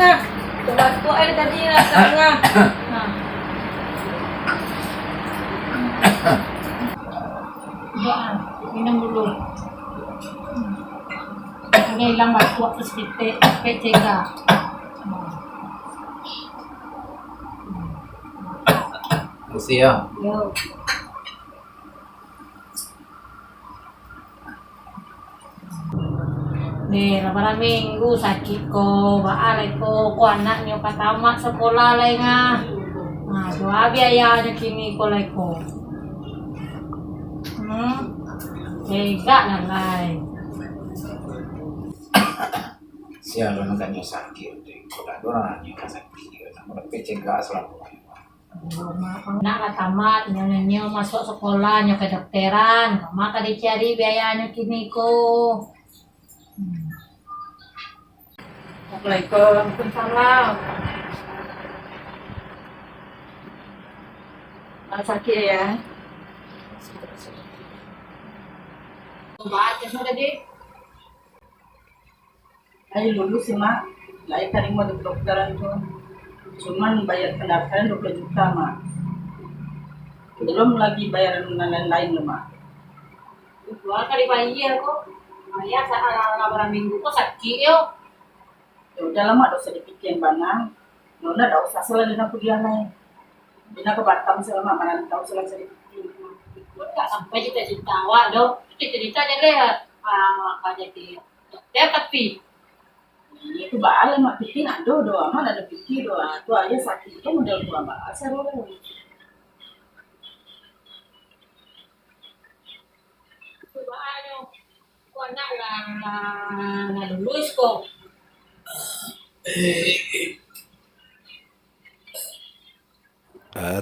nga. Tugas ko ay tadi na nga. Doan, minum dulu. Ini hilang batu terus PCK. Mesti ya. Yo. Nih, lebaran minggu sakit ko, baalay ko anak nyo patama sekolah lay nga. Nah, doa biayanya kini ko lay ko. Tega na lay. Siya lo nakan yung sakit. Kaya orang yang sakit. Namun PCK selalu. Nakatamat, nyo masuk sekolah, nyo kedokteran. Maka dicari biayanya kini ko. Assalamualaikum. Waalaikumsalam. Sakit ya? Baca sudah deh. Ayo lulus sih mak. Lai kali mau di kedokteran tuh. Cuman bayar pendaftaran 20 juta mak. Belum lagi bayaran lain-lain loh mak. Dua kali bayar kok. Ayah saat lebaran minggu kok sakit yo. Ya udah lah mak, dosa dipikir banget. Nona dah usah salah dengan kuliah lain. Dina ke Batam selama mana tahu salah sedikit. Tak sampai cita-cita awak dong. Cita-cita aja lihat. Apa jadi dokter tapi. Itu balik mak pikir nak doa mana ada pikir doa. Tu aja sakit itu model tua bahasa loh. Coba aja. Kau anak lah lulus kok.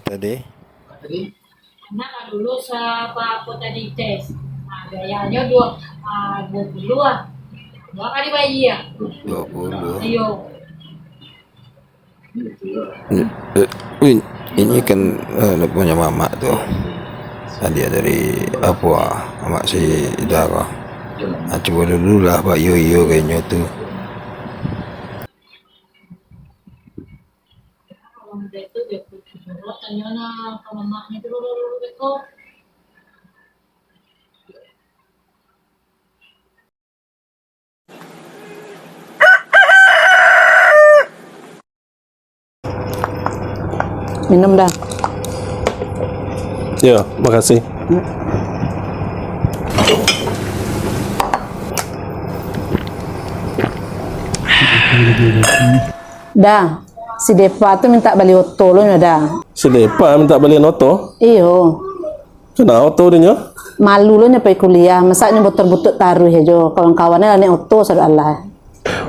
Tadi Anak lah lulus apa tadi tes. Nah, biayanya 20 ah. 2 kali bayar. 20. Ayo. Ini kan punya mama tuh. Dia dari Papua, mama si Dara. Coba dulu lah Pak Yoyo kayaknya tuh. Kalau udah itu dia dulu tanya ke mamanya dulu betul. Minum dah. Ya, makasih. Dah. Si Depa tu minta balik oto lo dah. Si Depa minta balian oto. Iyo. Kena oto dia nya? Malu lo nyampe kuliah. Masaknya butut-butut taruh ya jo. Kawan-kawannya lah ni oto sudah Allah.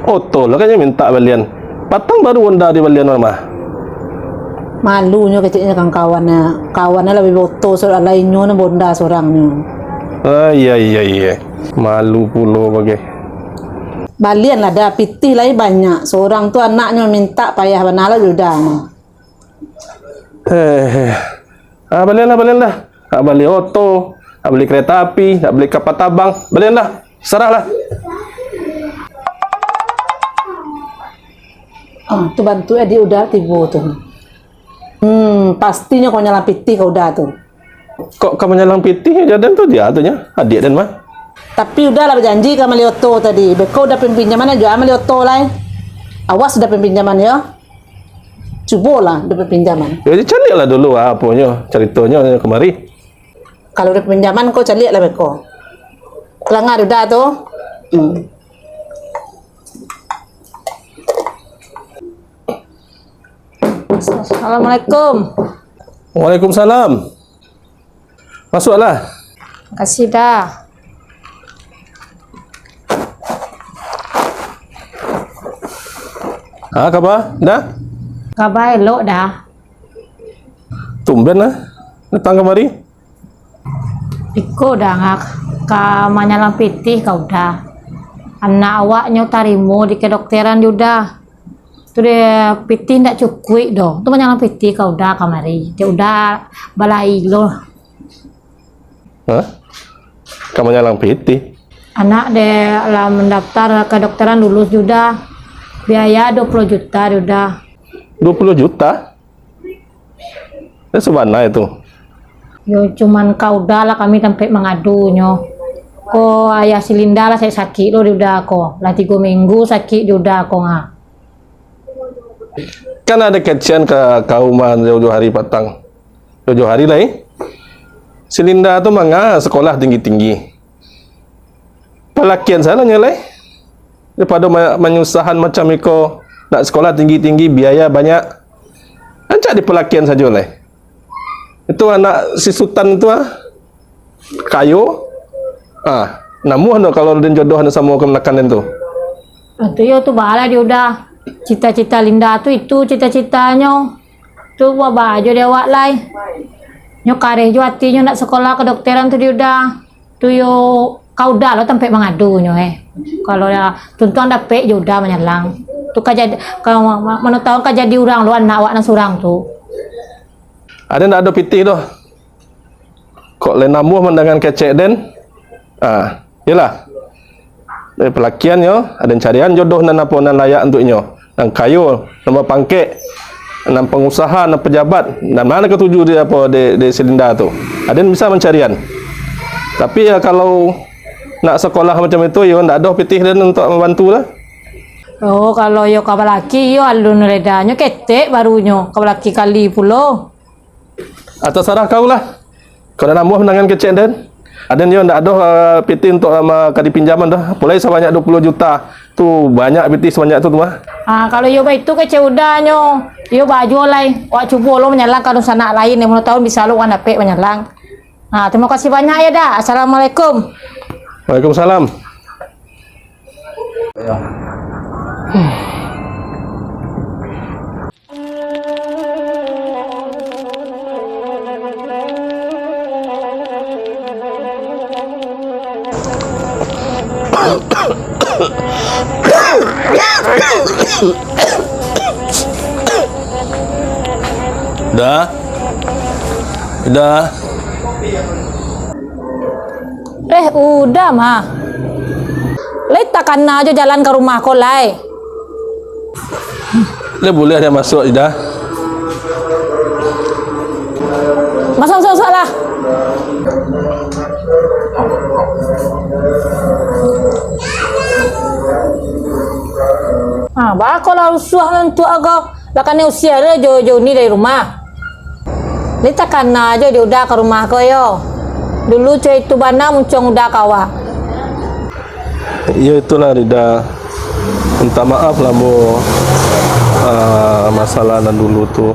Oto lah kan dia minta balian. Patang baru onda di balian mama. Malunya kecilnya kawan-kawannya. Kawannya lebih oto sudah Allah inyo na bonda seorangnya. Iya. Malu pulo bagai. Balian lah dah piti lah banyak. Seorang tu anaknya minta payah banala sudah. Balian lah. Tak beli oto, tak beli kereta api, tak beli kapal tabang. Balian lah. Serahlah. Tu bantu dia udah tiba tu. Pastinya kau nyala piti kau udah tu. Kok kamu nyalang pitih jadan tu dia atunya. Adik dan mah. Tapi udahlah berjanji ke Malioto tadi. Kau udah pinjaman juga Malioto lah. Awas sudah pinjaman ya. Cubalah dapat pinjaman. Ya carilah dulu apanya ceritanya kemari. Kalau udah pinjaman kau carilah beko. Kelanggar udah tu. Assalamualaikum. Waalaikumsalam. Masuklah. Makasih dah. Kabar? Dah? Kabar elok dah. Tumben lah. Datang kemari. Iko dah ngak ka manyalang pitih kau dah. Anak awaknya tarimo di kedokteran juga. Tu dia pitih ndak cukup dong. Tu manyalang pitih kau dah kamari. Dia udah balai lo. Hah? Kamu nyalang pitih? Anak dia lah mendaftar kedokteran lulus juga. Biaya 20 juta dia udah. 20 juta? Sebana itu? Yo cuman kau dah lah kami sampai mengadunya. Ko ayah si Linda lah saya sakit lo dia udah ko. Lah 3 minggu sakit dia udah ko nga. Kan ada kecian ke kauman jauh-jauh hari patang. Jauh-jauh hari lah Si Linda tu manga sekolah tinggi-tinggi. Pelakian sana nyelai. Daripada menyusahan macam iko nak sekolah tinggi-tinggi biaya banyak. Ancak di pelakian saja lah. Itu anak si Sultan itu kayu. Namuh no kalau den jodoh sama kemenakan itu. Itu yo tu bala dia udah. Cita-cita Linda tu itu cita-citanya. Tu buat baju dia awak lai. Nyo kareh jo hatinya nak sekolah kedokteran tu dia udah. Tu yo kau dah lo sampai mengadu nyo Kalau ya tuntuan dapat yo udah menyalang. Tu kajadi kalau mana tahu kajadi orang lo anak awak nang surang tu. Ada ndak ada pitih tu. Kok le namuh mendangan kecek den? Yalah. Dari pelakian yo, ada carian jodoh nan apa nan layak untuknya. Nang kayu, nama pangkek, nang pengusaha, nang pejabat, dan mana ketuju dia apa di Selinda tu. Ada bisa mencarian. Tapi ya kalau nak sekolah macam itu yo ndak ada pitih dan untuk membantu lah. Oh kalau yo kau laki yo alun redanya ketek barunya kau laki kali pulo. Atas sarah kau lah. Kau dah namuh menangan kecek dan ada ni ndak ada PT untuk kadi pinjaman dah. Mulai sebanyak 20 juta. Tu banyak PT sebanyak tu mah. Kalau yo baik tu kecek udahnya. Yo baju lai. Wak cuba lo menyalang kalau sana lain yang mau tahun bisa lo wan dapat menyalang. Terima kasih banyak ya dah. Assalamualaikum. Waalaikumsalam. Dah. Udah mah. Lai takkan aja jalan ke rumah kau lai. Boleh dia masuk dah. Masuk lah. Bakal lah usuh nanti agak. Lakan usia dia jauh-jauh ni dari rumah. Lai takkan aja dia udah ke rumah kau yo. Dulu cuy itu bana muncung udah kawa. Ya itulah Rida. Minta maaf lah bu. Masalah nan dulu tu.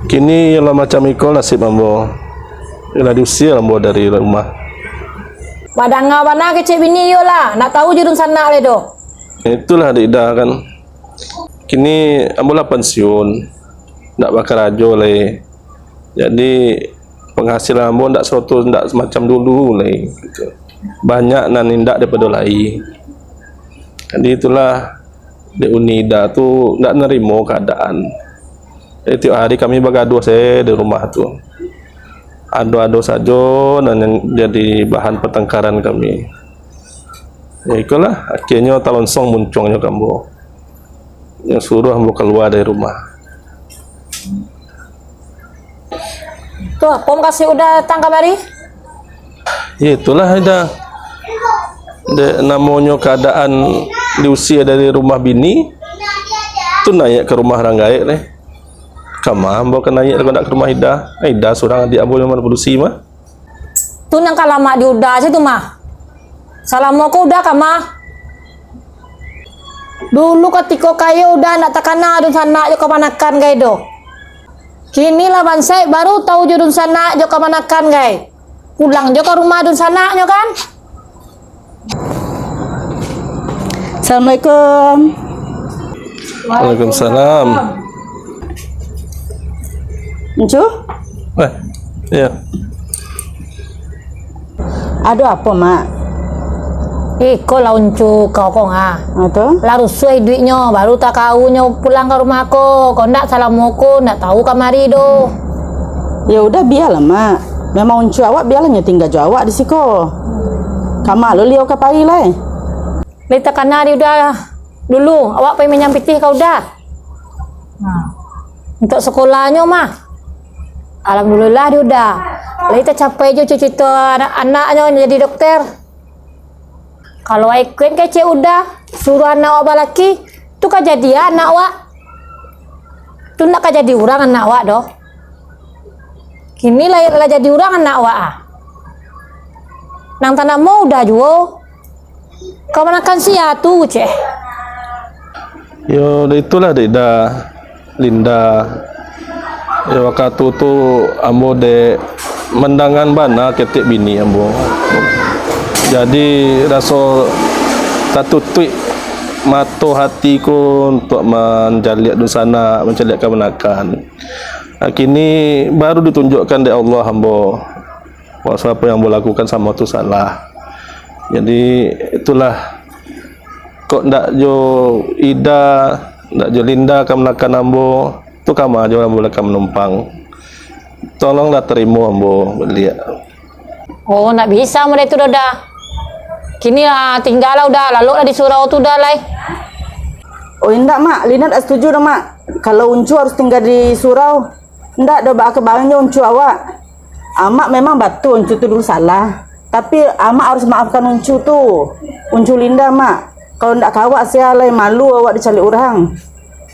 Kini ialah macam iko nasib ambo. Ialah diusir ambo dari rumah. Padang bana kecik bini yo lah. Nak tahu jurun sana le do. Itulah Rida kan. Kini ambo lah pensiun. Nak bakar rajo le. Jadi penghasilan ambo ndak suatu ndak semacam dulu le gitu. Banyak nan indak daripada lain. Jadi itulah di Unida tu ndak nerimo keadaan. Jadi tiap hari kami bergaduh saya di rumah tu. Ado-ado saja dan jadi bahan pertengkaran kami. Ya itulah akhirnya talonsong muncungnya kamu. Yang suruh ambo keluar dari rumah. Tuh, pom kasih udah datang kamari? Ya itulah ada. Namanya keadaan diusir dari rumah bini, tu naik ke rumah orang gaib leh. Kama ambo kan naik kalau nak ke rumah Ida. Ida seorang adik ambo yang mana produksi mah. Tu nang kalama di udah situ mah. Salamu udah kama. Dulu ketika kayo udah nak takana dun sana yo kemanakan gay do. Kini lah bansai baru tahu judun sana jo kemanakan gay. Pulang jo ke rumah dun sana nyo kan. Assalamualaikum. Waalaikumsalam. Encu, Ya. ada apa mak? Iko lah uncu kau Atau? Lalu suai duitnya baru tak kaunya pulang ke rumah ko. Kau ndak salamuku ndak tahu kamari do. Ya udah biarlah mak. Memang uncu awak biarlah tinggal jo awak di siko. Kamu lo liau kapai lah. Lita kanari udah Dulu awak pengen pitih kau dah. Nah, untuk sekolahnya mah, alhamdulillah dia udah. Lalu kita capai je cita-cita anak-anaknya jadi dokter. Kalau ikut kece udah suruh anak awak laki, tu kan jadi anak awak. Tu nak kan jadi orang anak awak doh. Kini lah jadi orang anak awak ah. Nang tanahmu udah jual. Kau menakan sia tu ceh. Yo, itulah dah Linda. Ya waktu tu ambo de mendangan bana ketik bini ambo. Jadi rasa satu tweet mato hatiku untuk menjaliak di sana, mencaliakkan menakan. Kini baru ditunjukkan dari Allah ambo bahwa apa yang ambo lakukan sama tu salah. Jadi itulah kok ndak jo Ida, ndak jo Linda kam menakan ambo, tu kama jo ambo akan menumpang. Tolonglah terima ambo beliau. Oh, nak bisa mereka tu dah. Kini lah tinggal lah udah, lalu lah di surau tu dah lah. Oh enggak mak, Lina tak setuju dah mak. Kalau Uncu harus tinggal di surau, enggak dah bak kebalnya Uncu awak. Amak memang betul Uncu tu dulu salah. Tapi amak harus maafkan Uncu tu. Uncu Linda mak. Kalau enggak kawak saya lah malu awak dicari orang.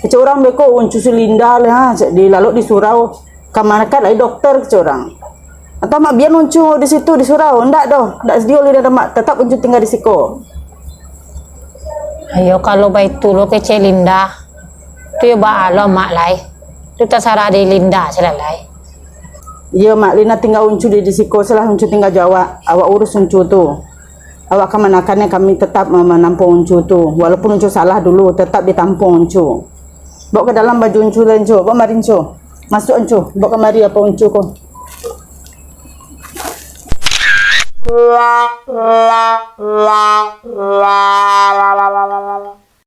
Kecil orang beko Uncu si Linda lah ha, di lalu di surau. Kamanakan lagi dokter kecil orang. Atau mak biar Uncu di situ di surau, enggak doh, enggak sedia Linda dah mak, tetap Uncu tinggal di situ. Ayo kalau baik tu lo kece Linda. Tu ya ba alo mak lai. Tu terserah di Linda selalai. Ya mak Lina tinggal Uncu di situ, setelah Uncu tinggal Jawa, awak urus Uncu tu. Awak kemanakannya kami tetap menampung Uncu tu. Walaupun Uncu salah dulu, tetap ditampung Uncu. Bawa ke dalam baju Uncu lah Uncu, bawa mari Uncu. Masuk Uncu, bawa kemari apa Uncu kau. La la la la la la la la la.